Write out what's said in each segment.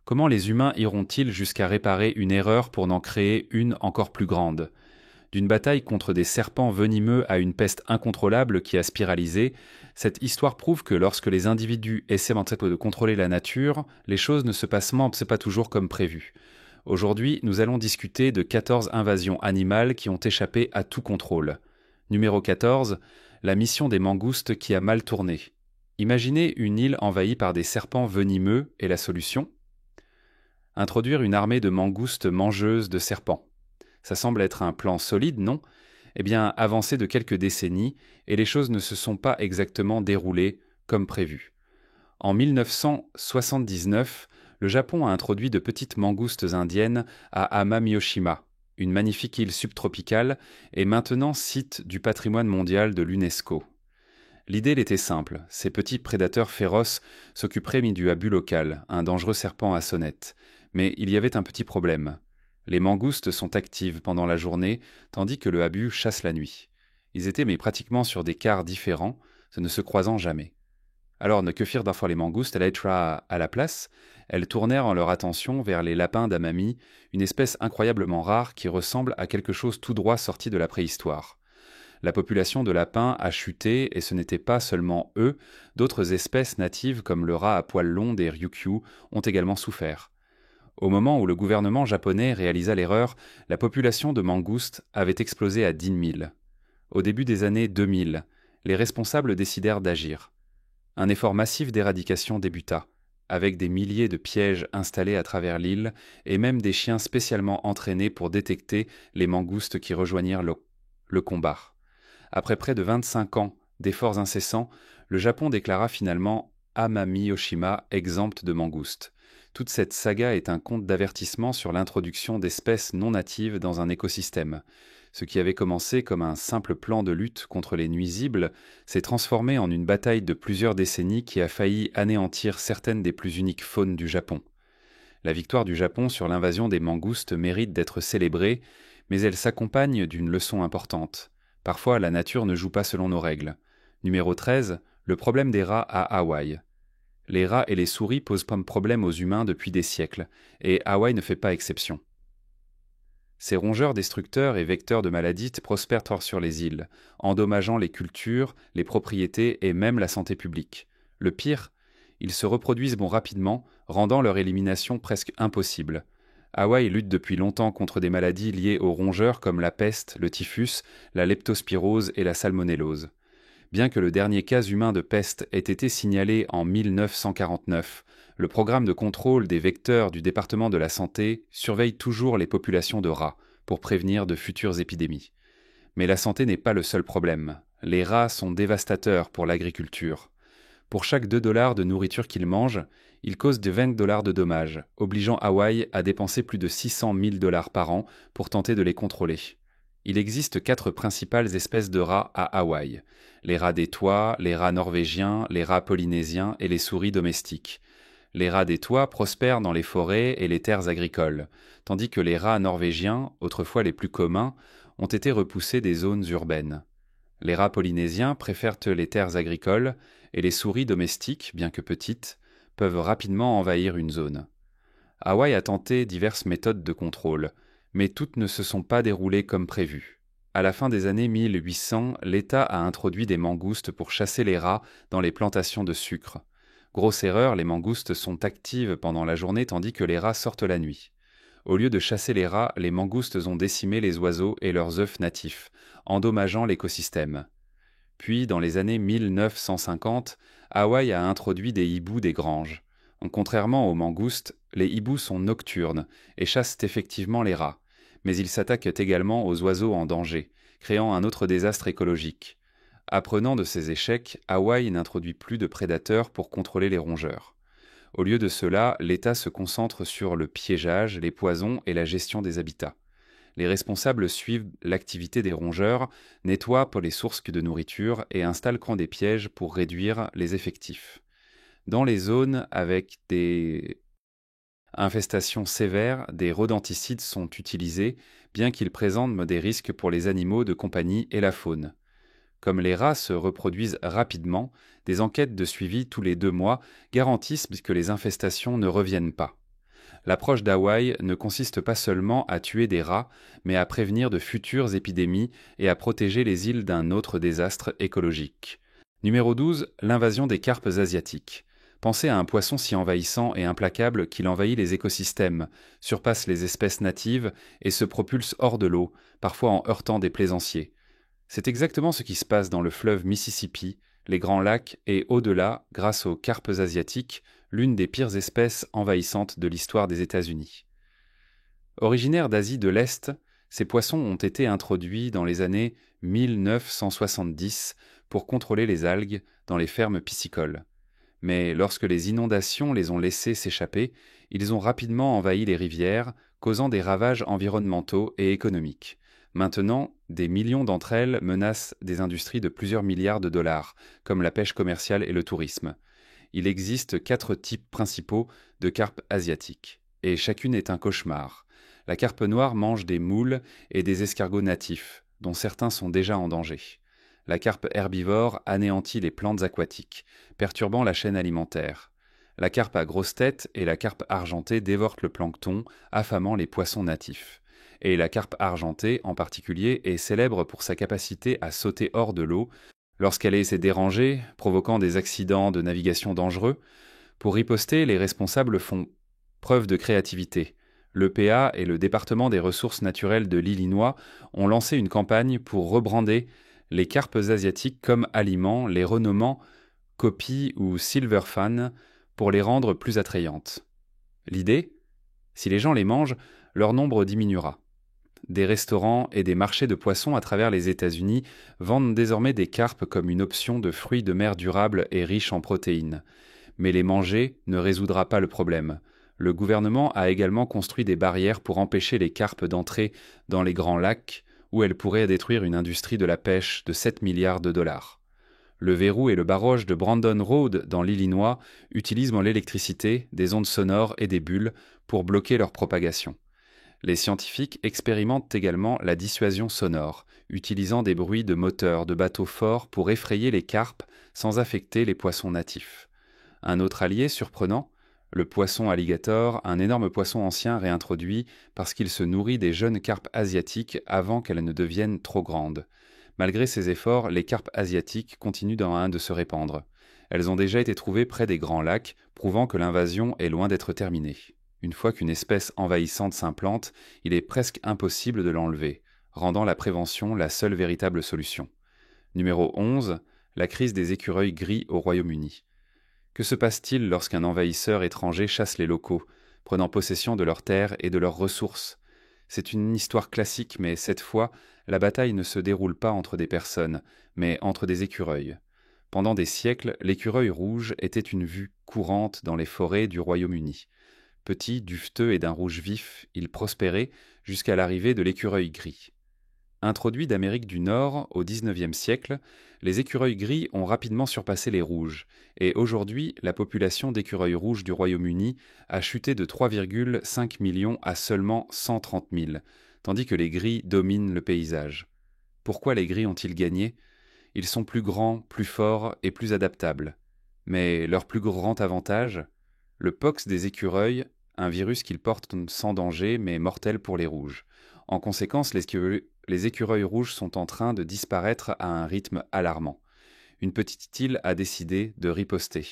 Comment les humains iront-ils jusqu'à réparer une erreur pour n'en créer une encore plus grande? D'une bataille contre des serpents venimeux à une peste incontrôlable qui a spiralisé, cette histoire prouve que lorsque les individus essaient en fait de contrôler la nature, les choses ne se passent pas toujours comme prévu. Aujourd'hui, nous allons discuter de 14 invasions animales qui ont échappé à tout contrôle. Numéro 14, la mission des mangoustes qui a mal tourné. Imaginez une île envahie par des serpents venimeux et la solution? Introduire une armée de mangoustes mangeuses de serpents. Ça semble être un plan solide, non? Eh bien, avancé de quelques décennies, et les choses ne se sont pas exactement déroulées comme prévu. En 1979, le Japon a introduit de petites mangoustes indiennes à Amami-Oshima, une magnifique île subtropicale et maintenant site du patrimoine mondial de l'UNESCO. L'idée était simple, ces petits prédateurs féroces s'occuperaient du habu local, un dangereux serpent à sonnette. Mais il y avait un petit problème. Les mangoustes sont actives pendant la journée, tandis que le habu chasse la nuit. Ils étaient pratiquement sur des quarts différents, ne se croisant jamais. Alors, que firent d'un fois les mangoustes, elytra à la place? Elles tournèrent leur attention vers les lapins d'Amami, une espèce incroyablement rare qui ressemble à quelque chose tout droit sorti de la préhistoire. La population de lapins a chuté et ce n'était pas seulement eux, d'autres espèces natives comme le rat à poils longs des ryukyu ont également souffert. Au moment où le gouvernement japonais réalisa l'erreur, la population de mangoustes avait explosé à 10 000. Au début des années 2000, les responsables décidèrent d'agir. Un effort massif d'éradication débuta, avec des milliers de pièges installés à travers l'île et même des chiens spécialement entraînés pour détecter les mangoustes qui rejoignirent le combat. Après près de 25 ans d'efforts incessants, le Japon déclara finalement Amami-Oshima exempte de mangoustes. Toute cette saga est un conte d'avertissement sur l'introduction d'espèces non natives dans un écosystème. Ce qui avait commencé comme un simple plan de lutte contre les nuisibles s'est transformé en une bataille de plusieurs décennies qui a failli anéantir certaines des plus uniques faunes du Japon. La victoire du Japon sur l'invasion des mangoustes mérite d'être célébrée, mais elle s'accompagne d'une leçon importante. Parfois, la nature ne joue pas selon nos règles. Numéro 13, le problème des rats à Hawaï. Les rats et les souris posent problème aux humains depuis des siècles, et Hawaï ne fait pas exception. Ces rongeurs destructeurs et vecteurs de maladies prospèrent sur les îles, endommageant les cultures, les propriétés et même la santé publique. Le pire, ils se reproduisent rapidement, rendant leur élimination presque impossible. Hawaï lutte depuis longtemps contre des maladies liées aux rongeurs comme la peste, le typhus, la leptospirose et la salmonellose. Bien que le dernier cas humain de peste ait été signalé en 1949, le programme de contrôle des vecteurs du département de la santé surveille toujours les populations de rats pour prévenir de futures épidémies. Mais la santé n'est pas le seul problème. Les rats sont dévastateurs pour l'agriculture. Pour chaque 2 $ de nourriture qu'ils mangent, ils causent de 20 $ de dommages, obligeant Hawaï à dépenser plus de 600 000 $ par an pour tenter de les contrôler. Il existe 4 principales espèces de rats à Hawaï. Les rats des toits, les rats norvégiens, les rats polynésiens et les souris domestiques. Les rats des toits prospèrent dans les forêts et les terres agricoles, tandis que les rats norvégiens, autrefois les plus communs, ont été repoussés des zones urbaines. Les rats polynésiens préfèrent les terres agricoles et les souris domestiques, bien que petites, peuvent rapidement envahir une zone. Hawaï a tenté diverses méthodes de contrôle, mais toutes ne se sont pas déroulées comme prévu. À la fin des années 1800, l'État a introduit des mangoustes pour chasser les rats dans les plantations de sucre. Grosse erreur, les mangoustes sont actives pendant la journée tandis que les rats sortent la nuit. Au lieu de chasser les rats, les mangoustes ont décimé les oiseaux et leurs œufs natifs, endommageant l'écosystème. Puis, dans les années 1950, Hawaï a introduit des hiboux des granges. Contrairement aux mangoustes, les hiboux sont nocturnes et chassent effectivement les rats, mais ils s'attaquent également aux oiseaux en danger, créant un autre désastre écologique. Apprenant de ses échecs, Hawaï n'introduit plus de prédateurs pour contrôler les rongeurs. Au lieu de cela, l'État se concentre sur le piégeage, les poisons et la gestion des habitats. Les responsables suivent l'activité des rongeurs, nettoient pour les sources de nourriture et installent des pièges pour réduire les effectifs. Dans les zones avec des infestations sévères, des rodenticides sont utilisés, bien qu'ils présentent des risques pour les animaux de compagnie et la faune. Comme les rats se reproduisent rapidement, des enquêtes de suivi tous les 2 mois garantissent que les infestations ne reviennent pas. L'approche d'Hawaï ne consiste pas seulement à tuer des rats, mais à prévenir de futures épidémies et à protéger les îles d'un autre désastre écologique. Numéro 12. L'invasion des carpes asiatiques. Pensez à un poisson si envahissant et implacable qu'il envahit les écosystèmes, surpasse les espèces natives et se propulse hors de l'eau, parfois en heurtant des plaisanciers. C'est exactement ce qui se passe dans le fleuve Mississippi, les Grands Lacs et au-delà, grâce aux carpes asiatiques, l'une des pires espèces envahissantes de l'histoire des États-Unis. Originaires d'Asie de l'Est, ces poissons ont été introduits dans les années 1970 pour contrôler les algues dans les fermes piscicoles. Mais lorsque les inondations les ont laissés s'échapper, ils ont rapidement envahi les rivières, causant des ravages environnementaux et économiques. Maintenant, des millions d'entre elles menacent des industries de plusieurs milliards de dollars, comme la pêche commerciale et le tourisme. Il existe 4 types principaux de carpes asiatiques, et chacune est un cauchemar. La carpe noire mange des moules et des escargots natifs, dont certains sont déjà en danger. La carpe herbivore anéantit les plantes aquatiques, perturbant la chaîne alimentaire. La carpe à grosse tête et la carpe argentée dévorent le plancton, affamant les poissons natifs. Et la carpe argentée, en particulier, est célèbre pour sa capacité à sauter hors de l'eau lorsqu'elle essaie de déranger, provoquant des accidents de navigation dangereux. Pour riposter, les responsables font preuve de créativité. L'EPA et le département des ressources naturelles de l'Illinois ont lancé une campagne pour rebrander les carpes asiatiques comme aliments, les renommant Kopi ou Silverfan pour les rendre plus attrayantes. L'idée ? Si les gens les mangent, leur nombre diminuera. Des restaurants et des marchés de poissons à travers les États-Unis vendent désormais des carpes comme une option de fruits de mer durables et riches en protéines. Mais les manger ne résoudra pas le problème. Le gouvernement a également construit des barrières pour empêcher les carpes d'entrer dans les grands lacs, où elles pourraient détruire une industrie de la pêche de 7 milliards de dollars. Le verrou et le barrage de Brandon Road dans l'Illinois utilisent l'électricité, des ondes sonores et des bulles pour bloquer leur propagation. Les scientifiques expérimentent également la dissuasion sonore, utilisant des bruits de moteurs de bateaux forts pour effrayer les carpes sans affecter les poissons natifs. Un autre allié surprenant, le poisson alligator, un énorme poisson ancien réintroduit parce qu'il se nourrit des jeunes carpes asiatiques avant qu'elles ne deviennent trop grandes. Malgré ces efforts, les carpes asiatiques continuent de se répandre. Elles ont déjà été trouvées près des Grands Lacs, prouvant que l'invasion est loin d'être terminée. Une fois qu'une espèce envahissante s'implante, il est presque impossible de l'enlever, rendant la prévention la seule véritable solution. Numéro 11. La crise des écureuils gris au Royaume-Uni. Que se passe-t-il lorsqu'un envahisseur étranger chasse les locaux, prenant possession de leurs terres et de leurs ressources ? C'est une histoire classique, mais cette fois, la bataille ne se déroule pas entre des personnes, mais entre des écureuils. Pendant des siècles, l'écureuil rouge était une vue courante dans les forêts du Royaume-Uni. Petit, duveteux et d'un rouge vif, il prospérait jusqu'à l'arrivée de l'écureuil gris. Introduits d'Amérique du Nord au XIXe siècle, les écureuils gris ont rapidement surpassé les rouges, et aujourd'hui, la population d'écureuils rouges du Royaume-Uni a chuté de 3,5 millions à seulement 130 000, tandis que les gris dominent le paysage. Pourquoi les gris ont-ils gagné ? Ils sont plus grands, plus forts et plus adaptables. Mais leur plus grand avantage ? Le pox des écureuils, un virus qu'ils portent sans danger mais mortel pour les rouges. En conséquence, les écureuils rouges sont en train de disparaître à un rythme alarmant. Une petite île a décidé de riposter.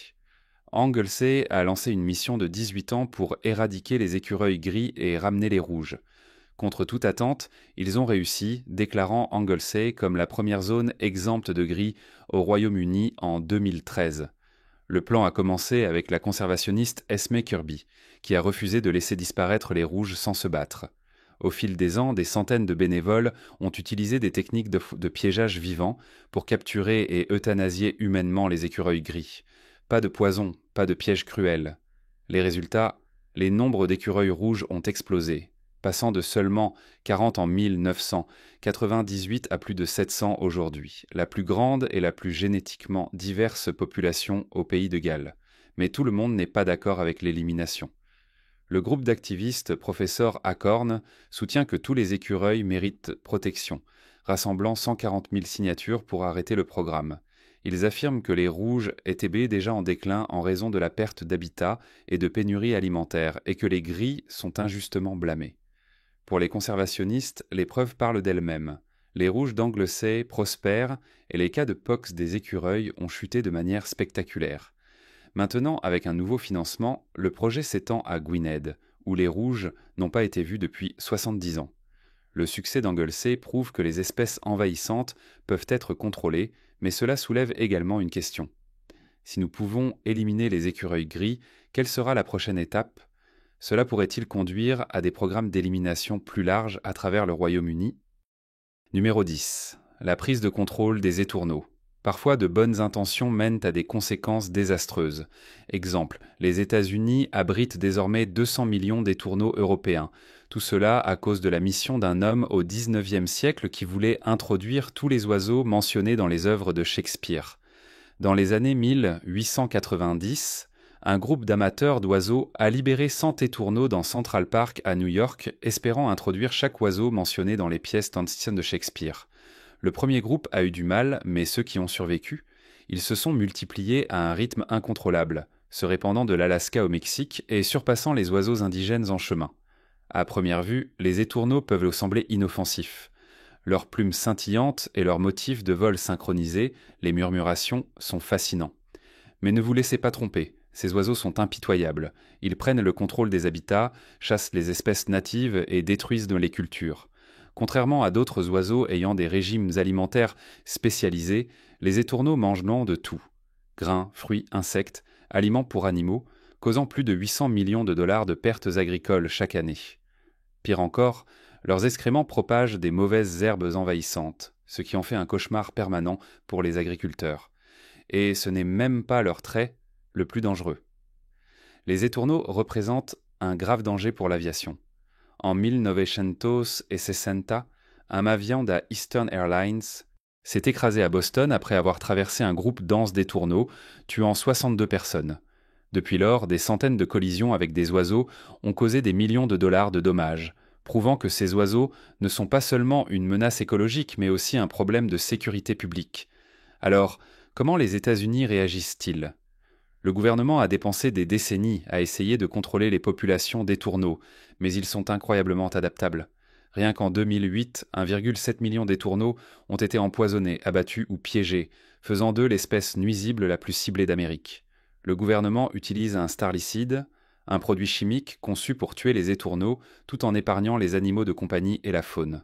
Anglesey a lancé une mission de 18 ans pour éradiquer les écureuils gris et ramener les rouges. Contre toute attente, ils ont réussi, déclarant Anglesey comme la première zone exempte de gris au Royaume-Uni en 2013. Le plan a commencé avec la conservationniste Esme Kirby, qui a refusé de laisser disparaître les rouges sans se battre. Au fil des ans, des centaines de bénévoles ont utilisé des techniques de piégeage vivant pour capturer et euthanasier humainement les écureuils gris. Pas de poison, pas de piège cruel. Les résultats, les nombres d'écureuils rouges ont explosé, passant de seulement 40 en 1998 à plus de 700 aujourd'hui, la plus grande et la plus génétiquement diverse population au pays de Galles. Mais tout le monde n'est pas d'accord avec l'élimination. Le groupe d'activistes Professeur Acorn soutient que tous les écureuils méritent protection, rassemblant 140 000 signatures pour arrêter le programme. Ils affirment que les rouges étaient déjà en déclin en raison de la perte d'habitat et de pénurie alimentaire, et que les gris sont injustement blâmés. Pour les conservationnistes, les preuves parlent d'elles-mêmes. Les rouges d'Anglesey prospèrent et les cas de pox des écureuils ont chuté de manière spectaculaire. Maintenant, avec un nouveau financement, le projet s'étend à Gwynedd, où les rouges n'ont pas été vus depuis 70 ans. Le succès d'Anglesey prouve que les espèces envahissantes peuvent être contrôlées, mais cela soulève également une question. Si nous pouvons éliminer les écureuils gris, quelle sera la prochaine étape ? Cela pourrait-il conduire à des programmes d'élimination plus larges à travers le Royaume-Uni ? Numéro 10. La prise de contrôle des étourneaux. Parfois, de bonnes intentions mènent à des conséquences désastreuses. Exemple, les États-Unis abritent désormais 200 millions d'étourneaux européens. Tout cela à cause de la mission d'un homme au XIXe siècle qui voulait introduire tous les oiseaux mentionnés dans les œuvres de Shakespeare. Dans les années 1890, un groupe d'amateurs d'oiseaux a libéré 100 étourneaux dans Central Park à New York, espérant introduire chaque oiseau mentionné dans les pièces anciennes de Shakespeare. Le premier groupe a eu du mal, mais ceux qui ont survécu, ils se sont multipliés à un rythme incontrôlable, se répandant de l'Alaska au Mexique et surpassant les oiseaux indigènes en chemin. À première vue, les étourneaux peuvent sembler inoffensifs. Leurs plumes scintillantes et leurs motifs de vol synchronisés, les murmurations, sont fascinants. Mais ne vous laissez pas tromper, ces oiseaux sont impitoyables. Ils prennent le contrôle des habitats, chassent les espèces natives et détruisent les cultures. Contrairement à d'autres oiseaux ayant des régimes alimentaires spécialisés, les étourneaux mangent de tout. Grains, fruits, insectes, aliments pour animaux, causant plus de 800 millions de dollars de pertes agricoles chaque année. Pire encore, leurs excréments propagent des mauvaises herbes envahissantes, ce qui en fait un cauchemar permanent pour les agriculteurs. Et ce n'est même pas leur trait le plus dangereux. Les étourneaux représentent un grave danger pour l'aviation. En 1960, un avion de Eastern Airlines s'est écrasé à Boston après avoir traversé un groupe dense d'étourneaux, tuant 62 personnes. Depuis lors, des centaines de collisions avec des oiseaux ont causé des millions de dollars de dommages, prouvant que ces oiseaux ne sont pas seulement une menace écologique, mais aussi un problème de sécurité publique. Alors, comment les États-Unis réagissent-ils ? Le gouvernement a dépensé des décennies à essayer de contrôler les populations d'étourneaux, mais ils sont incroyablement adaptables. Rien qu'en 2008, 1,7 million d'étourneaux ont été empoisonnés, abattus ou piégés, faisant d'eux l'espèce nuisible la plus ciblée d'Amérique. Le gouvernement utilise un starlicide, un produit chimique conçu pour tuer les étourneaux tout en épargnant les animaux de compagnie et la faune.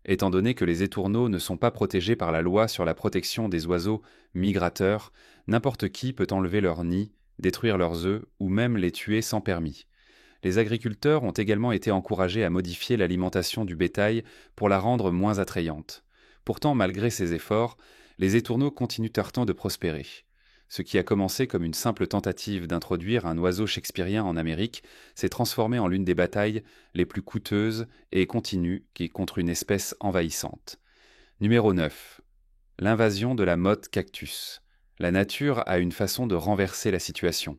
Étant donné que les étourneaux ne sont pas protégés par la loi sur la protection des oiseaux migrateurs, n'importe qui peut enlever leurs nids, détruire leurs œufs ou même les tuer sans permis. Les agriculteurs ont également été encouragés à modifier l'alimentation du bétail pour la rendre moins attrayante. Pourtant, malgré ces efforts, les étourneaux continuent pourtant de prospérer. Ce qui a commencé comme une simple tentative d'introduire un oiseau shakespearien en Amérique s'est transformé en l'une des batailles les plus coûteuses et continues contre une espèce envahissante. Numéro 9. L'invasion de la motte cactus. La nature a une façon de renverser la situation.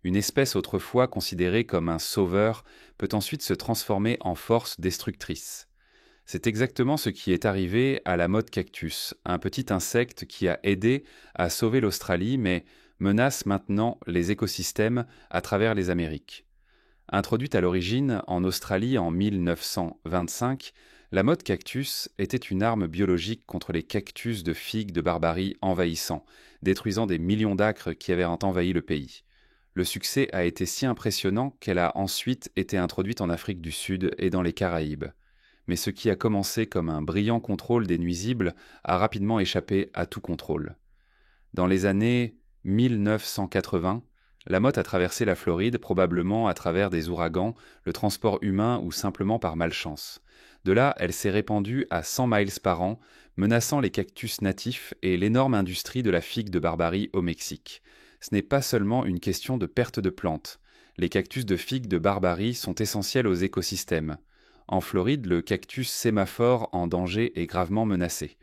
Une espèce autrefois considérée comme un sauveur peut ensuite se transformer en force destructrice. C'est exactement ce qui est arrivé à la motte cactus, un petit insecte qui a aidé à sauver l'Australie mais menace maintenant les écosystèmes à travers les Amériques. Introduite à l'origine en Australie en 1925, la motte cactus était une arme biologique contre les cactus de figues de Barbarie envahissants, détruisant des millions d'acres qui avaient envahi le pays. Le succès a été si impressionnant qu'elle a ensuite été introduite en Afrique du Sud et dans les Caraïbes. Mais ce qui a commencé comme un brillant contrôle des nuisibles a rapidement échappé à tout contrôle. Dans les années 1980, la motte a traversé la Floride, probablement à travers des ouragans, le transport humain ou simplement par malchance. De là, elle s'est répandue à 100 miles par an, menaçant les cactus natifs et l'énorme industrie de la figue de Barbarie au Mexique. Ce n'est pas seulement une question de perte de plantes. Les cactus de figue de Barbarie sont essentiels aux écosystèmes. En Floride, le cactus sémaphore en danger est gravement menacé.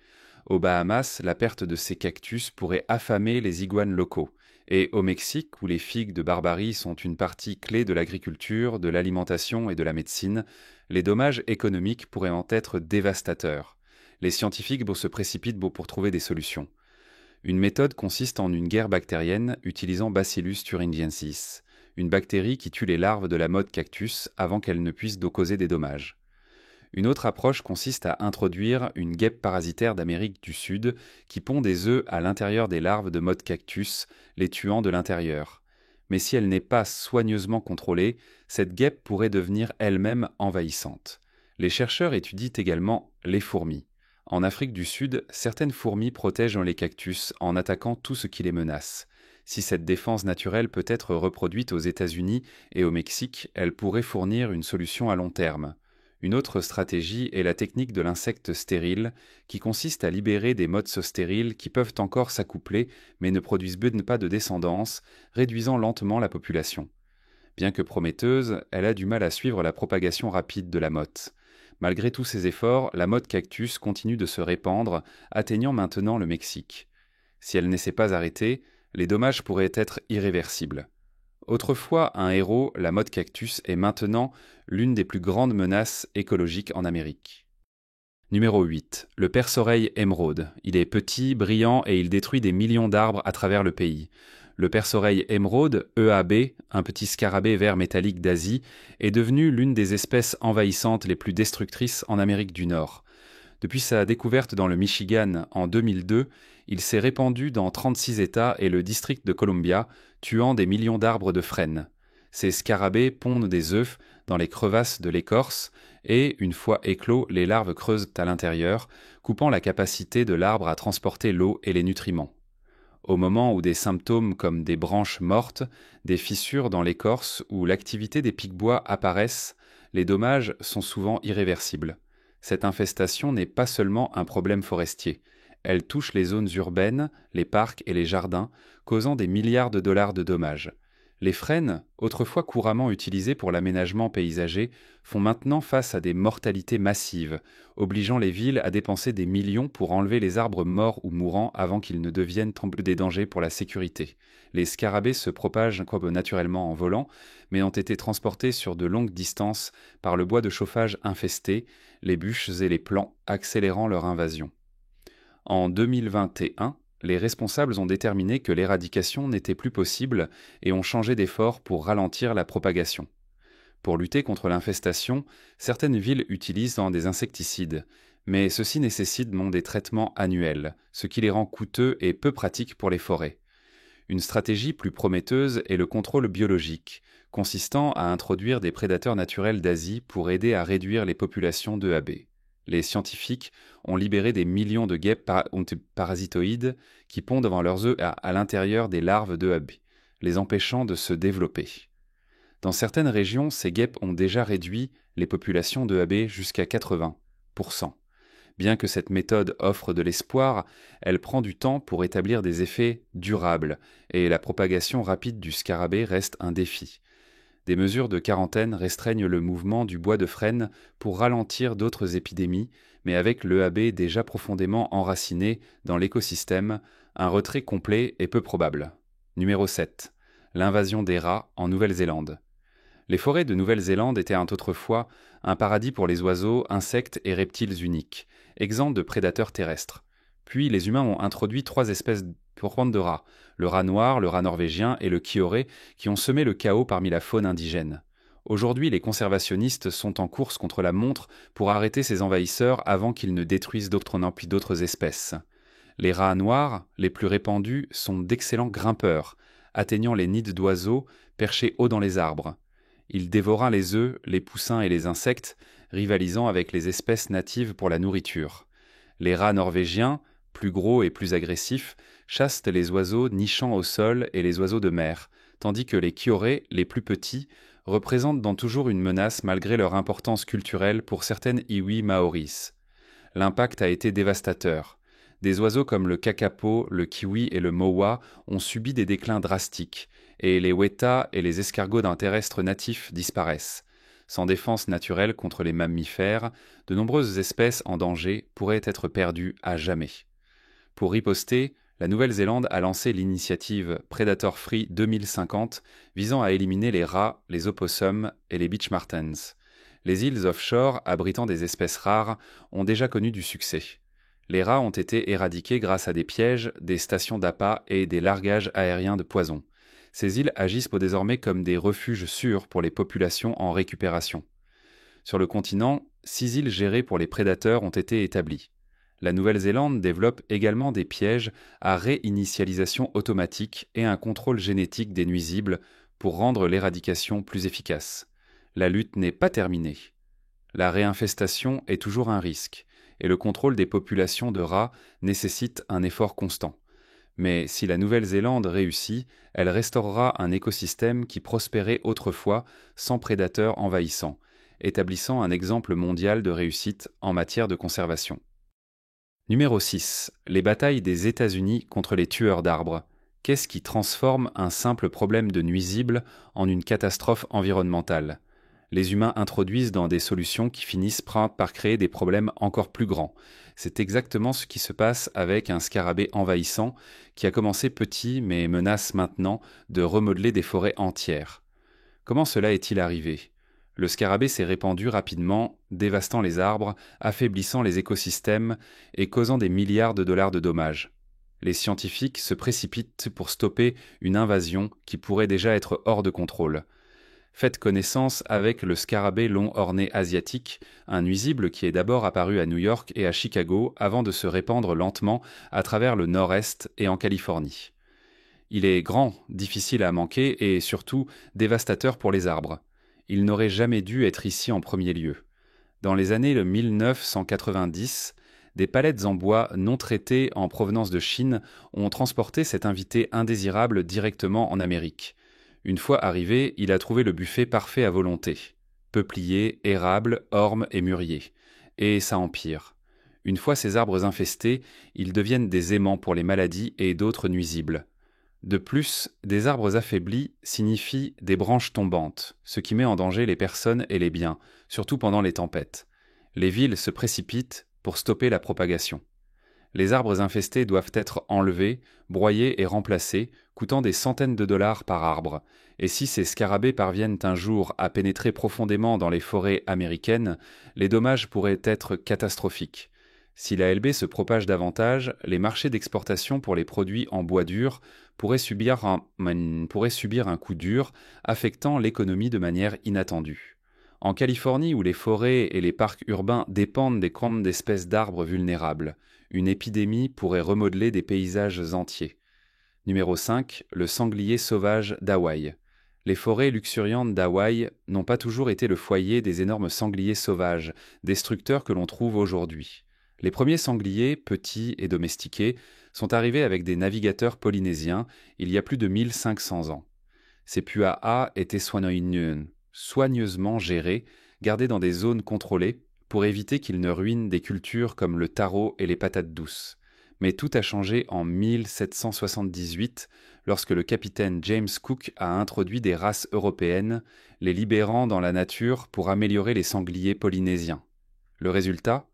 Aux Bahamas, la perte de ces cactus pourrait affamer les iguanes locaux. Et au Mexique, où les figues de Barbarie sont une partie clé de l'agriculture, de l'alimentation et de la médecine, les dommages économiques pourraient en être dévastateurs. Les scientifiques se précipitent pour trouver des solutions. Une méthode consiste en une guerre bactérienne utilisant Bacillus thuringiensis, une bactérie qui tue les larves de la motte cactus avant qu'elles ne puissent causer des dommages. Une autre approche consiste à introduire une guêpe parasitaire d'Amérique du Sud qui pond des œufs à l'intérieur des larves de motte cactus, les tuant de l'intérieur. Mais si elle n'est pas soigneusement contrôlée, cette guêpe pourrait devenir elle-même envahissante. Les chercheurs étudient également les fourmis. En Afrique du Sud, certaines fourmis protègent les cactus en attaquant tout ce qui les menace. Si cette défense naturelle peut être reproduite aux États-Unis et au Mexique, elle pourrait fournir une solution à long terme. Une autre stratégie est la technique de l'insecte stérile, qui consiste à libérer des mottes stériles qui peuvent encore s'accoupler mais ne produisent pas de descendance, réduisant lentement la population. Bien que prometteuse, elle a du mal à suivre la propagation rapide de la motte. Malgré tous ces efforts, la motte cactus continue de se répandre, atteignant maintenant le Mexique. Si elle ne s'est pas arrêtée, les dommages pourraient être irréversibles. Autrefois un héros, la motte cactus est maintenant l'une des plus grandes menaces écologiques en Amérique. Numéro 8. Le perce-oreille émeraude. Il est petit, brillant et il détruit des millions d'arbres à travers le pays. Le perce-oreille émeraude, EAB, un petit scarabée vert métallique d'Asie, est devenu l'une des espèces envahissantes les plus destructrices en Amérique du Nord. Depuis sa découverte dans le Michigan en 2002, il s'est répandu dans 36 États et le district de Columbia, tuant des millions d'arbres de frêne. Ces scarabées pondent des œufs dans les crevasses de l'écorce et, une fois éclos, les larves creusent à l'intérieur, coupant la capacité de l'arbre à transporter l'eau et les nutriments. Au moment où des symptômes comme des branches mortes, des fissures dans l'écorce ou l'activité des pics-bois apparaissent, les dommages sont souvent irréversibles. Cette infestation n'est pas seulement un problème forestier. Elle touche les zones urbaines, les parcs et les jardins, causant des milliards de dollars de dommages. Les frênes, autrefois couramment utilisées pour l'aménagement paysager, font maintenant face à des mortalités massives, obligeant les villes à dépenser des millions pour enlever les arbres morts ou mourants avant qu'ils ne deviennent des dangers pour la sécurité. Les scarabées se propagent naturellement en volant, mais ont été transportés sur de longues distances par le bois de chauffage infesté, les bûches et les plants, accélérant leur invasion. En 2021, les responsables ont déterminé que l'éradication n'était plus possible et ont changé d'effort pour ralentir la propagation. Pour lutter contre l'infestation, certaines villes utilisent des insecticides, mais ceux-ci nécessitent des traitements annuels, ce qui les rend coûteux et peu pratiques pour les forêts. Une stratégie plus prometteuse est le contrôle biologique, consistant à introduire des prédateurs naturels d'Asie pour aider à réduire les populations d'EAB. Les scientifiques ont libéré des millions de guêpes parasitoïdes qui pondent devant leurs œufs à l'intérieur des larves d'EAB, les empêchant de se développer. Dans certaines régions, ces guêpes ont déjà réduit les populations d'EAB jusqu'à 80%. Bien que cette méthode offre de l'espoir, elle prend du temps pour établir des effets durables et la propagation rapide du scarabée reste un défi. Des mesures de quarantaine restreignent le mouvement du bois de frêne pour ralentir d'autres épidémies, mais avec l'EAB déjà profondément enraciné dans l'écosystème, un retrait complet est peu probable. Numéro 7. L'invasion des rats en Nouvelle-Zélande. Les forêts de Nouvelle-Zélande étaient autrefois un paradis pour les oiseaux, insectes et reptiles uniques, exempts de prédateurs terrestres. Puis les humains ont introduit 3 espèces de rats, le rat noir, le rat norvégien et le kioré, qui ont semé le chaos parmi la faune indigène. Aujourd'hui, les conservationnistes sont en course contre la montre pour arrêter ces envahisseurs avant qu'ils ne détruisent d'autres espèces. Les rats noirs, les plus répandus, sont d'excellents grimpeurs, atteignant les nids d'oiseaux perchés haut dans les arbres. Il dévora les œufs, les poussins et les insectes, rivalisant avec les espèces natives pour la nourriture. Les rats norvégiens, plus gros et plus agressifs, chassent les oiseaux nichant au sol et les oiseaux de mer, tandis que les kiorés, les plus petits, représentent toujours une menace malgré leur importance culturelle pour certaines iwi maoris. L'impact a été dévastateur. Des oiseaux comme le kakapo, le kiwi et le moa ont subi des déclins drastiques, et les weta et les escargots d'un terrestre natif disparaissent. Sans défense naturelle contre les mammifères, de nombreuses espèces en danger pourraient être perdues à jamais. Pour riposter, la Nouvelle-Zélande a lancé l'initiative Predator Free 2050 visant à éliminer les rats, les opossums et les beach martens. Les îles offshore, abritant des espèces rares, ont déjà connu du succès. Les rats ont été éradiqués grâce à des pièges, des stations d'appât et des largages aériens de poison. Ces îles agissent désormais comme des refuges sûrs pour les populations en récupération. Sur le continent, 6 îles gérées pour les prédateurs ont été établies. La Nouvelle-Zélande développe également des pièges à réinitialisation automatique et un contrôle génétique des nuisibles pour rendre l'éradication plus efficace. La lutte n'est pas terminée. La réinfestation est toujours un risque, et le contrôle des populations de rats nécessite un effort constant. Mais si la Nouvelle-Zélande réussit, elle restaurera un écosystème qui prospérait autrefois sans prédateurs envahissants, établissant un exemple mondial de réussite en matière de conservation. Numéro 6. Les batailles des États-Unis contre les tueurs d'arbres. Qu'est-ce qui transforme un simple problème de nuisible en une catastrophe environnementale ? Les humains introduisent dans des solutions qui finissent par créer des problèmes encore plus grands. C'est exactement ce qui se passe avec un scarabée envahissant qui a commencé petit mais menace maintenant de remodeler des forêts entières. Comment cela est-il arrivé ? Le scarabée s'est répandu rapidement, dévastant les arbres, affaiblissant les écosystèmes et causant des milliards de dollars de dommages. Les scientifiques se précipitent pour stopper une invasion qui pourrait déjà être hors de contrôle. Faites connaissance avec le scarabée long-orné asiatique, un nuisible qui est d'abord apparu à New York et à Chicago avant de se répandre lentement à travers le nord-est et en Californie. Il est grand, difficile à manquer et surtout dévastateur pour les arbres. Il n'aurait jamais dû être ici en premier lieu. Dans les années 1990, des palettes en bois non traitées en provenance de Chine ont transporté cet invité indésirable directement en Amérique. Une fois arrivé, il a trouvé le buffet parfait à volonté. Peupliers, érables, ormes et mûriers. Et ça empire. Une fois ces arbres infestés, ils deviennent des aimants pour les maladies et d'autres nuisibles. De plus, des arbres affaiblis signifient des branches tombantes, ce qui met en danger les personnes et les biens, surtout pendant les tempêtes. Les villes se précipitent pour stopper la propagation. Les arbres infestés doivent être enlevés, broyés et remplacés, coûtant des centaines de dollars par arbre. Et si ces scarabées parviennent un jour à pénétrer profondément dans les forêts américaines, les dommages pourraient être catastrophiques. Si la LB se propage davantage, les marchés d'exportation pour les produits en bois dur pourraient subir un coup dur, affectant l'économie de manière inattendue. En Californie, où les forêts et les parcs urbains dépendent des grandes espèces d'arbres vulnérables, une épidémie pourrait remodeler des paysages entiers. Numéro 5. Le sanglier sauvage d'Hawaï. Les forêts luxuriantes d'Hawaï n'ont pas toujours été le foyer des énormes sangliers sauvages, destructeurs que l'on trouve aujourd'hui. Les premiers sangliers, petits et domestiqués, sont arrivés avec des navigateurs polynésiens il y a plus de 1500 ans. Ces puaa étaient soigneusement gérés, gardés dans des zones contrôlées pour éviter qu'ils ne ruinent des cultures comme le taro et les patates douces. Mais tout a changé en 1778 lorsque le capitaine James Cook a introduit des races européennes, les libérant dans la nature pour améliorer les sangliers polynésiens. Le résultat ?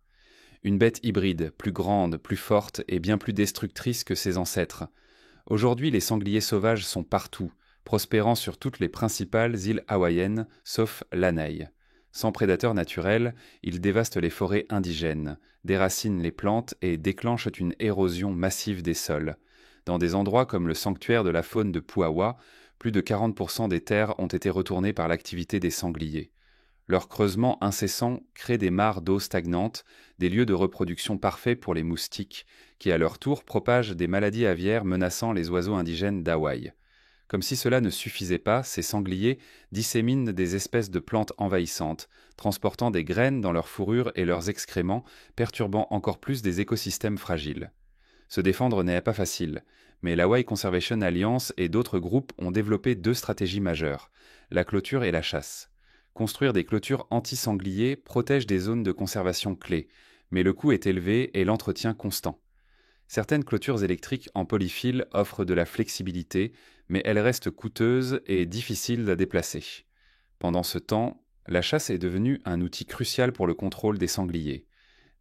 Une bête hybride, plus grande, plus forte et bien plus destructrice que ses ancêtres. Aujourd'hui, les sangliers sauvages sont partout, prospérant sur toutes les principales îles hawaïennes, sauf Lanai. Sans prédateurs naturels, ils dévastent les forêts indigènes, déracinent les plantes et déclenchent une érosion massive des sols. Dans des endroits comme le sanctuaire de la faune de Puawa, plus de 40% des terres ont été retournées par l'activité des sangliers. Leur creusement incessant crée des mares d'eau stagnantes, des lieux de reproduction parfaits pour les moustiques, qui à leur tour propagent des maladies aviaires menaçant les oiseaux indigènes d'Hawaï. Comme si cela ne suffisait pas, ces sangliers disséminent des espèces de plantes envahissantes, transportant des graines dans leur fourrure et leurs excréments, perturbant encore plus des écosystèmes fragiles. Se défendre n'est pas facile, mais l'Hawaii Conservation Alliance et d'autres groupes ont développé 2 stratégies majeures, la clôture et la chasse. Construire des clôtures anti-sangliers protège des zones de conservation clés, mais le coût est élevé et l'entretien constant. Certaines clôtures électriques en polyfil offrent de la flexibilité, mais elles restent coûteuses et difficiles à déplacer. Pendant ce temps, la chasse est devenue un outil crucial pour le contrôle des sangliers.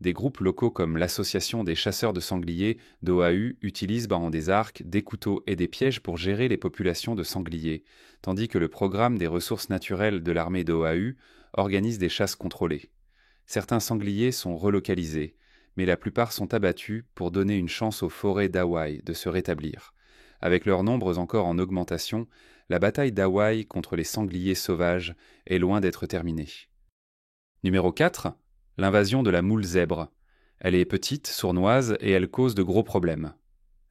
Des groupes locaux comme l'Association des chasseurs de sangliers d'Oahu utilisent des arcs, des couteaux et des pièges pour gérer les populations de sangliers, tandis que le programme des ressources naturelles de l'armée d'Oahu organise des chasses contrôlées. Certains sangliers sont relocalisés, mais la plupart sont abattus pour donner une chance aux forêts d'Hawaï de se rétablir. Avec leurs nombres encore en augmentation, la bataille d'Hawaï contre les sangliers sauvages est loin d'être terminée. Numéro 4. L'invasion de la moule zèbre. Elle est petite, sournoise et elle cause de gros problèmes.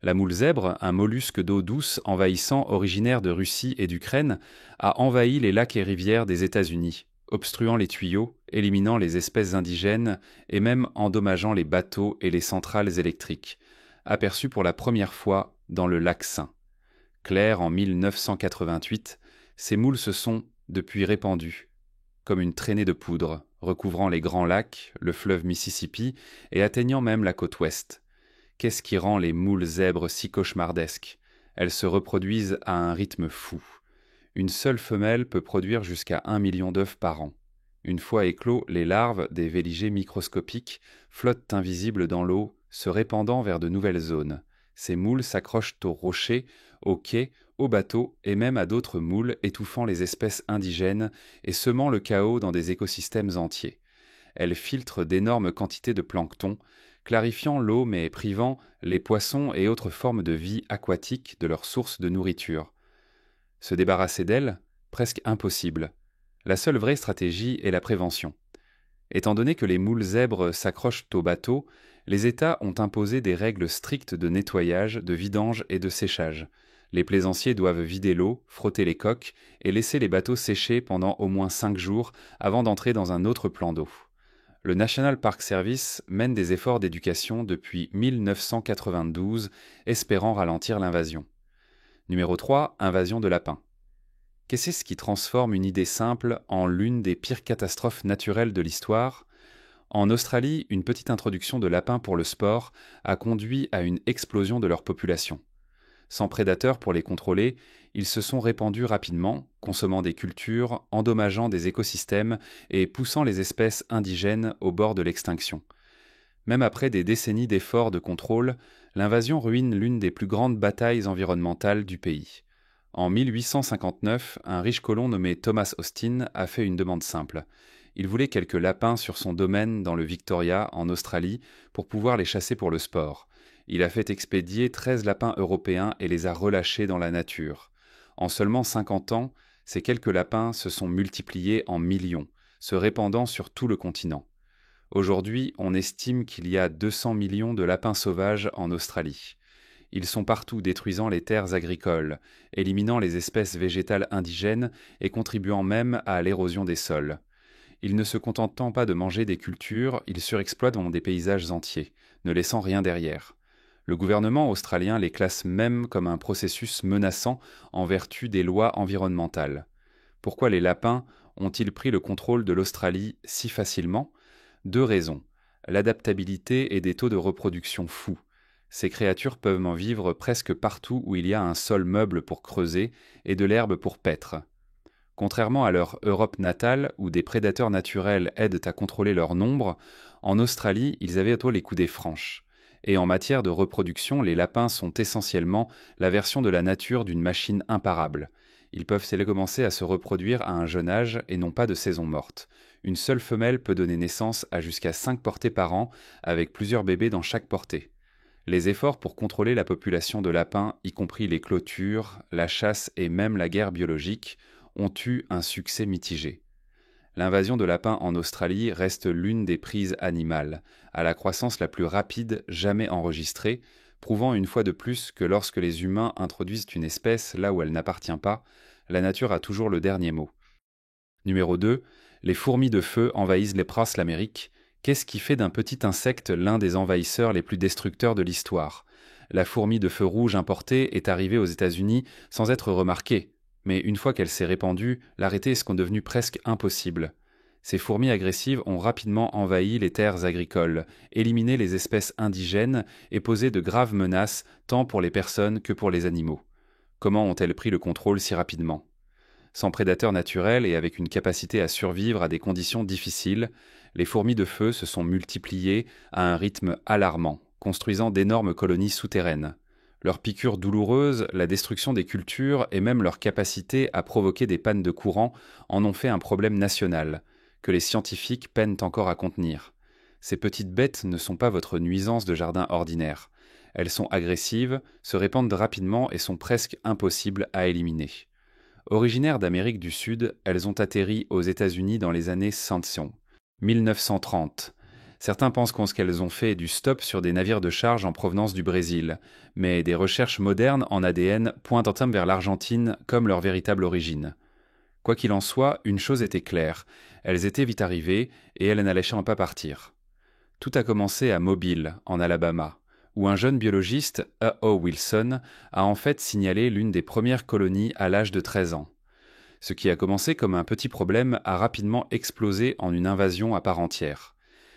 La moule zèbre, un mollusque d'eau douce envahissant originaire de Russie et d'Ukraine, a envahi les lacs et rivières des États-Unis, obstruant les tuyaux, éliminant les espèces indigènes et même endommageant les bateaux et les centrales électriques, aperçues pour la première fois dans le lac Saint. Clair en 1988, ces moules se sont depuis répandues, comme une traînée de poudre, recouvrant les grands lacs, le fleuve Mississippi et atteignant même la côte ouest. Qu'est-ce qui rend les moules zèbres si cauchemardesques? Elles se reproduisent à un rythme fou. Une seule femelle peut produire jusqu'à 1 million d'œufs par an. Une fois éclos, les larves, des véligés microscopiques, flottent invisibles dans l'eau, se répandant vers de nouvelles zones. Ces moules s'accrochent aux rochers, aux quais, aux bateaux et même à d'autres moules, étouffant les espèces indigènes et semant le chaos dans des écosystèmes entiers. Elles filtrent d'énormes quantités de plancton, clarifiant l'eau mais privant les poissons et autres formes de vie aquatiques de leur source de nourriture. Se débarrasser d'elles, presque impossible. La seule vraie stratégie est la prévention. Étant donné que les moules zèbres s'accrochent aux bateaux, les États ont imposé des règles strictes de nettoyage, de vidange et de séchage. Les plaisanciers doivent vider l'eau, frotter les coques et laisser les bateaux sécher pendant au moins 5 jours avant d'entrer dans un autre plan d'eau. Le National Park Service mène des efforts d'éducation depuis 1992, espérant ralentir l'invasion. Numéro 3. Invasion de lapins. Qu'est-ce qui transforme une idée simple en l'une des pires catastrophes naturelles de l'histoire? En Australie, une petite introduction de lapins pour le sport a conduit à une explosion de leur population. Sans prédateurs pour les contrôler, ils se sont répandus rapidement, consommant des cultures, endommageant des écosystèmes et poussant les espèces indigènes au bord de l'extinction. Même après des décennies d'efforts de contrôle, l'invasion ruine l'une des plus grandes batailles environnementales du pays. En 1859, un riche colon nommé Thomas Austin a fait une demande simple. Il voulait quelques lapins sur son domaine dans le Victoria, en Australie, pour pouvoir les chasser pour le sport. Il a fait expédier 13 lapins européens et les a relâchés dans la nature. En seulement 50 ans, ces quelques lapins se sont multipliés en millions, se répandant sur tout le continent. Aujourd'hui, on estime qu'il y a 200 millions de lapins sauvages en Australie. Ils sont partout détruisant les terres agricoles, éliminant les espèces végétales indigènes et contribuant même à l'érosion des sols. Ils ne se contentant pas de manger des cultures, ils surexploitent dans des paysages entiers, ne laissant rien derrière. Le gouvernement australien les classe même comme un processus menaçant en vertu des lois environnementales. Pourquoi les lapins ont-ils pris le contrôle de l'Australie si facilement? 2 raisons. L'adaptabilité et des taux de reproduction fous. Ces créatures peuvent en vivre presque partout où il y a un sol meuble pour creuser et de l'herbe pour paître. Contrairement à leur Europe natale, où des prédateurs naturels aident à contrôler leur nombre, en Australie, ils avaient les coudées franches. Et en matière de reproduction, les lapins sont essentiellement la version de la nature d'une machine imparable. Ils peuvent commencer à se reproduire à un jeune âge et non pas de saison morte. Une seule femelle peut donner naissance à jusqu'à 5 portées par an, avec plusieurs bébés dans chaque portée. Les efforts pour contrôler la population de lapins, y compris les clôtures, la chasse et même la guerre biologique, ont eu un succès mitigé. L'invasion de lapins en Australie reste l'une des prises animales, à la croissance la plus rapide jamais enregistrée, prouvant une fois de plus que lorsque les humains introduisent une espèce là où elle n'appartient pas, la nature a toujours le dernier mot. Numéro 2. Les fourmis de feu envahissent l'Amérique. Qu'est-ce qui fait d'un petit insecte l'un des envahisseurs les plus destructeurs de l'histoire? La fourmi de feu rouge importée est arrivée aux États-Unis sans être remarquée, mais une fois qu'elle s'est répandue, l'arrêter est devenu presque impossible. Ces fourmis agressives ont rapidement envahi les terres agricoles, éliminé les espèces indigènes et posé de graves menaces tant pour les personnes que pour les animaux. Comment ont-elles pris le contrôle si rapidement? Sans prédateurs naturels et avec une capacité à survivre à des conditions difficiles, les fourmis de feu se sont multipliées à un rythme alarmant, construisant d'énormes colonies souterraines. Leurs piqûres douloureuses, la destruction des cultures et même leur capacité à provoquer des pannes de courant en ont fait un problème national, que les scientifiques peinent encore à contenir. Ces petites bêtes ne sont pas votre nuisance de jardin ordinaire. Elles sont agressives, se répandent rapidement et sont presque impossibles à éliminer. Originaires d'Amérique du Sud, elles ont atterri aux États-Unis dans les années 1930. Certains pensent qu'elles ont fait du stop sur des navires de charge en provenance du Brésil, mais des recherches modernes en ADN pointent vers l'Argentine comme leur véritable origine. Quoi qu'il en soit, une chose était claire, elles étaient vite arrivées et elles n'allaient pas partir. Tout a commencé à Mobile, en Alabama, où un jeune biologiste, A.O. Wilson, a en fait signalé l'une des premières colonies à l'âge de 13 ans. Ce qui a commencé comme un petit problème a rapidement explosé en une invasion à part entière.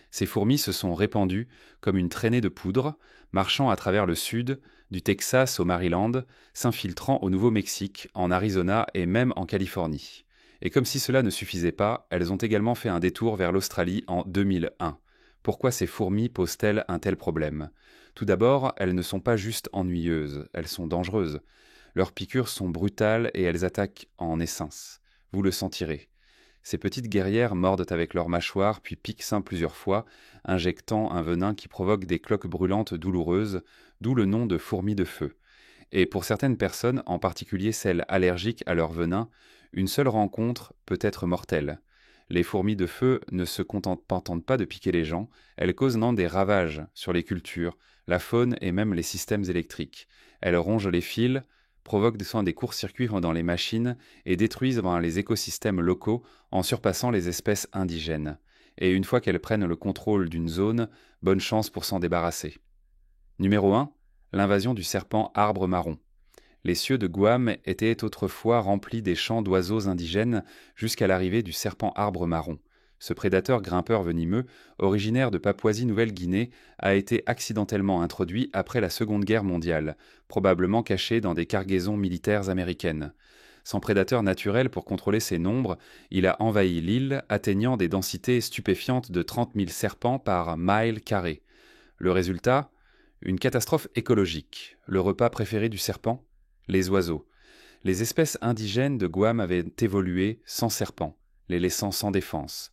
Ces fourmis se sont répandues comme une traînée de poudre, marchant à travers le sud, du Texas au Maryland, s'infiltrant au Nouveau-Mexique, en Arizona et même en Californie. Et comme si cela ne suffisait pas, elles ont également fait un détour vers l'Australie en 2001. Pourquoi ces fourmis posent-elles un tel problème ? Tout d'abord, elles ne sont pas juste ennuyeuses, elles sont dangereuses. Leurs piqûres sont brutales et elles attaquent en essaim. Vous le sentirez. Ces petites guerrières mordent avec leurs mâchoires puis piquent plusieurs fois, injectant un venin qui provoque des cloques brûlantes douloureuses, d'où le nom de fourmis de feu. Et pour certaines personnes, en particulier celles allergiques à leur venin, une seule rencontre peut être mortelle. Les fourmis de feu ne se contentent pas de piquer les gens, elles causent des ravages sur les cultures, la faune et même les systèmes électriques. Elles rongent les fils, provoquent des courts-circuits dans les machines et détruisent les écosystèmes locaux en surpassant les espèces indigènes. Et une fois qu'elles prennent le contrôle d'une zone, bonne chance pour s'en débarrasser. Numéro 1. L'invasion du serpent arbre marron. Les cieux de Guam étaient autrefois remplis des chants d'oiseaux indigènes jusqu'à l'arrivée du serpent arbre marron. Ce prédateur grimpeur venimeux, originaire de Papouasie-Nouvelle-Guinée, a été accidentellement introduit après la Seconde Guerre mondiale, probablement caché dans des cargaisons militaires américaines. Sans prédateur naturel pour contrôler ses nombres, il a envahi l'île, atteignant des densités stupéfiantes de 30 000 serpents par mile carré. Le résultat ? Une catastrophe écologique. Le repas préféré du serpent ? Les oiseaux. Les espèces indigènes de Guam avaient évolué sans serpents, les laissant sans défense.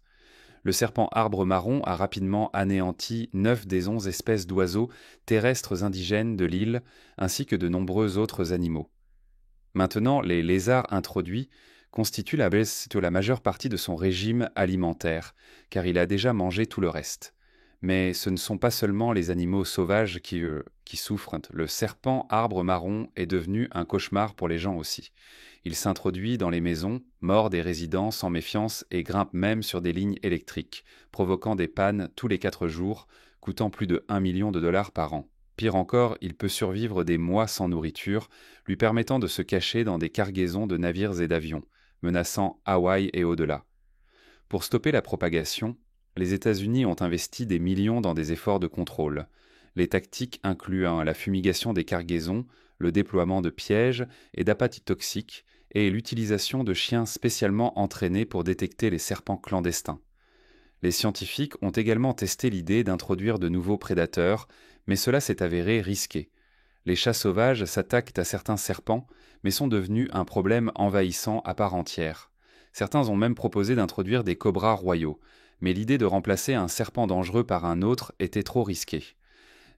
Le serpent arbre marron a rapidement anéanti 9 des 11 espèces d'oiseaux terrestres indigènes de l'île, ainsi que de nombreux autres animaux. Maintenant, les lézards introduits constituent la majeure partie de son régime alimentaire, car il a déjà mangé tout le reste. Mais ce ne sont pas seulement les animaux sauvages qui souffrent. Le serpent arbre marron est devenu un cauchemar pour les gens aussi. Il s'introduit dans les maisons, mord des résidents sans méfiance et grimpe même sur des lignes électriques, provoquant des pannes tous les 4 jours, coûtant plus de 1 million de dollars par an. Pire encore, il peut survivre des mois sans nourriture, lui permettant de se cacher dans des cargaisons de navires et d'avions, menaçant Hawaï et au-delà. Pour stopper la propagation, les États-Unis ont investi des millions dans des efforts de contrôle. Les tactiques incluent la fumigation des cargaisons, le déploiement de pièges et d'appâts toxiques, et l'utilisation de chiens spécialement entraînés pour détecter les serpents clandestins. Les scientifiques ont également testé l'idée d'introduire de nouveaux prédateurs, mais cela s'est avéré risqué. Les chats sauvages s'attaquent à certains serpents, mais sont devenus un problème envahissant à part entière. Certains ont même proposé d'introduire des cobras royaux, mais l'idée de remplacer un serpent dangereux par un autre était trop risquée.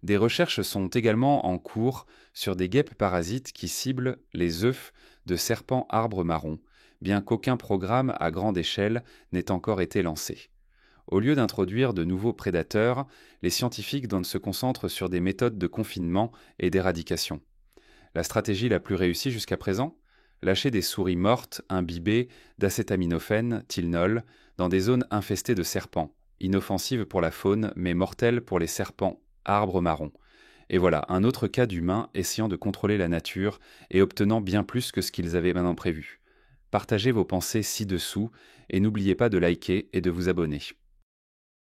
Des recherches sont également en cours sur des guêpes parasites qui ciblent les œufs de serpents arbres marron, bien qu'aucun programme à grande échelle n'ait encore été lancé. Au lieu d'introduire de nouveaux prédateurs, les scientifiques se concentrent sur des méthodes de confinement et d'éradication. La stratégie la plus réussie jusqu'à présent ? Lâcher des souris mortes imbibées d'acétaminophène, Tylenol, dans des zones infestées de serpents, inoffensives pour la faune mais mortelles pour les serpents arbres marrons. Et voilà, un autre cas d'humains essayant de contrôler la nature et obtenant bien plus que ce qu'ils avaient maintenant prévu. Partagez vos pensées ci-dessous et n'oubliez pas de liker et de vous abonner.